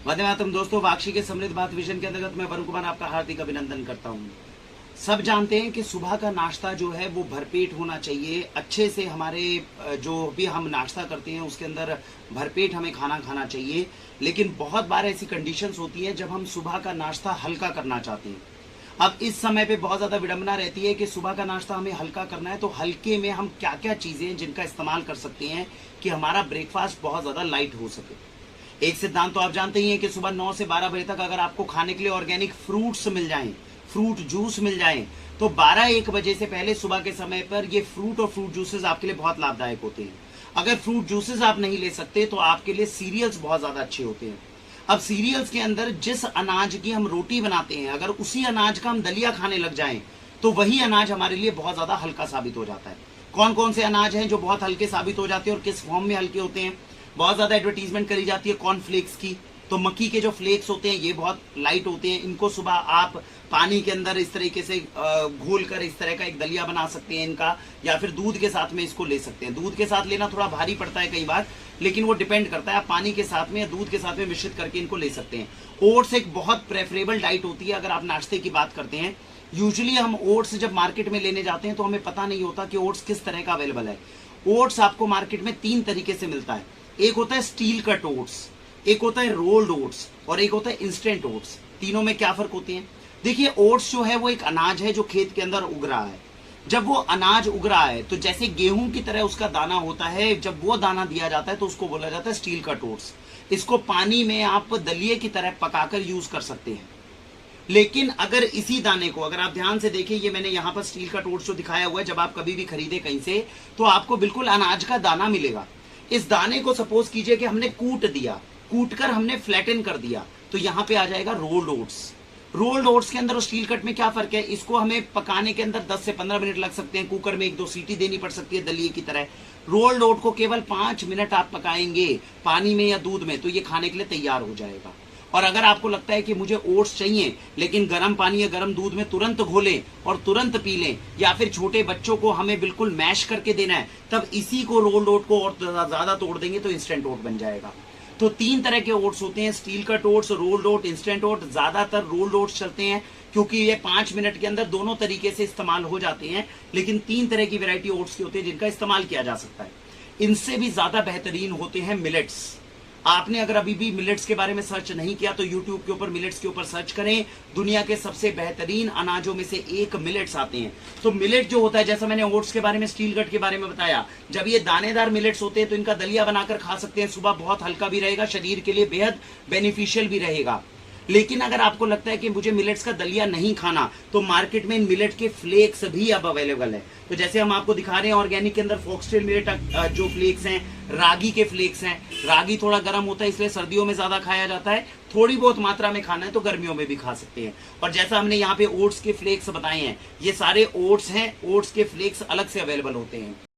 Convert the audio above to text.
वंदे मातरम दोस्तों, वाक्षी के समृद्ध भारत विजन के अंतर्गत मैं वरुण कुमार आपका हार्दिक अभिनंदन करता हूं। सब जानते हैं कि सुबह का नाश्ता जो है वो भरपेट होना चाहिए। अच्छे से हमारे जो भी हम नाश्ता करते हैं उसके अंदर भरपेट हमें खाना खाना चाहिए। लेकिन बहुत बार ऐसी कंडीशंस होती है जब हम सुबह का नाश्ता हल्का करना चाहते हैं। अब इस समय पे बहुत ज्यादा विडंबना रहती है कि सुबह का नाश्ता हमें हल्का करना है, तो हल्के में हम क्या क्या चीजें हैं जिनका इस्तेमाल कर सकते हैं कि हमारा ब्रेकफास्ट बहुत ज्यादा लाइट हो सके। एक सिद्धांत तो आप जानते ही हैं कि सुबह 9 से 12 बजे तक अगर आपको खाने के लिए ऑर्गेनिक फ्रूट्स मिल जाएं, फ्रूट जूस मिल जाएं, तो 12-1 बजे से पहले सुबह के समय पर ये फ्रूट और फ्रूट जूसेस आपके लिए बहुत लाभदायक होते हैं। अगर फ्रूट जूसेस आप नहीं ले सकते तो आपके लिए सीरियल्स बहुत ज्यादा अच्छे होते हैं। अब सीरियल्स के अंदर जिस अनाज की हम रोटी बनाते हैं, अगर उसी अनाज का हम दलिया खाने लग जाएं तो वही अनाज हमारे लिए बहुत ज्यादा हल्का साबित हो जाता है। कौन कौन से अनाज हैं जो बहुत हल्के साबित हो जाते हैं और किस फॉर्म में हल्के होते हैं? बहुत ज्यादा एडवर्टीजमेंट करी जाती है कॉर्नफ्लेक्स की, तो मक्की के जो फ्लेक्स होते हैं ये बहुत लाइट होते हैं। इनको सुबह आप पानी के अंदर इस तरीके से घोल कर इस तरह का एक दलिया बना सकते हैं इनका, या फिर दूध के साथ में इसको ले सकते हैं। दूध के साथ लेना थोड़ा भारी पड़ता है कई बार, लेकिन वो डिपेंड करता है, आप पानी के साथ में या दूध के साथ में मिश्रित करके इनको ले सकते हैं। ओट्स एक बहुत प्रेफरेबल डाइट होती है अगर आप नाश्ते की बात करते हैं। यूजुअली हम ओट्स जब मार्केट में लेने जाते हैं तो हमें पता नहीं होता कि ओट्स किस तरह का अवेलेबल है। ओट्स आपको मार्केट में 3 तरीके से मिलता है। एक होता है स्टील कट ओट्स, एक होता है रोल्ड ओट्स और एक होता है इंस्टेंट ओट्स। तीनों में क्या फर्क होते हैं? देखिए, ओट्स जो है वो एक अनाज है जो खेत के अंदर उग रहा है। जब वो अनाज उग रहा है तो जैसे गेहूं की तरह उसका दाना होता है, जब वो दाना दिया जाता है तो उसको बोला जाता है स्टील कट ओट्स। इसको पानी में आप दलिए की तरह पकाकर यूज कर सकते हैं। लेकिन अगर इसी दाने को, अगर आप ध्यान से देखें, ये मैंने यहाँ पर स्टील कट ओट्स जो दिखाया हुआ है, जब आप कभी भी खरीदे कहीं से तो आपको बिल्कुल अनाज का दाना मिलेगा। इस दाने को सपोज कीजिए कि हमने कूट दिया, कूट कर हमने फ्लैटन कर दिया, तो यहाँ पे आ जाएगा रोल्ड ओट्स। रोल्ड ओट्स के अंदर और स्टील कट में क्या फर्क है? इसको हमें पकाने के अंदर 10 से 15 मिनट लग सकते हैं, कुकर में 1-2 सीटी देनी पड़ सकती है दलिए की तरह। रोल्ड ओट को केवल 5 मिनट आप पकाएंगे पानी में या दूध में, तो ये खाने के लिए तैयार हो जाएगा। और अगर आपको लगता है कि मुझे ओट्स चाहिए लेकिन गर्म पानी या गर्म दूध में तुरंत घोलें और तुरंत पी लें, या फिर छोटे बच्चों को हमें बिल्कुल मैश करके देना है, तब इसी को रोल्ड ओट को और ज्यादा तोड़ देंगे तो इंस्टेंट ओट बन जाएगा। तो 3 तरह के ओट्स होते हैं, स्टील कट ओट्स, रोल्ड ओट, इंस्टेंट ओट। ज्यादातर रोल्ड ओट्स चलते हैं क्योंकि ये 5 मिनट के अंदर दोनों तरीके से इस्तेमाल हो जाते हैं। लेकिन 3 तरह की वैरायटी ओट्स की होती है जिनका इस्तेमाल किया जा सकता है। इनसे भी ज्यादा बेहतरीन होते हैं मिलेट्स। आपने अगर अभी भी मिलेट्स के बारे में सर्च नहीं किया तो यूट्यूब के ऊपर मिलेट्स के ऊपर सर्च करें। दुनिया के सबसे बेहतरीन अनाजों में से एक मिलेट्स आते हैं। तो मिलेट जो होता है, जैसा मैंने ओट्स के बारे में, स्टील कट के बारे में बताया, जब ये दानेदार मिलेट्स होते हैं तो इनका दलिया बनाकर खा सकते हैं। सुबह बहुत हल्का भी रहेगा, शरीर के लिए बेहद बेनिफिशियल भी रहेगा। लेकिन अगर आपको लगता है कि मुझे मिलेट्स का दलिया नहीं खाना, तो मार्केट में इन मिलेट के फ्लेक्स भी अब अवेलेबल है। तो जैसे हम आपको दिखा रहे हैं ऑर्गेनिक के अंदर फॉक्सटेल मिलेट जो फ्लेक्स हैं, रागी के फ्लेक्स हैं। रागी थोड़ा गर्म होता है इसलिए सर्दियों में ज्यादा खाया जाता है, थोड़ी बहुत मात्रा में खाना है तो गर्मियों में भी खा सकते हैं। और जैसा हमने यहाँ पे ओट्स के फ्लेक्स बताए हैं, ये सारे ओट्स हैं, ओट्स के फ्लेक्स अलग से अवेलेबल होते हैं।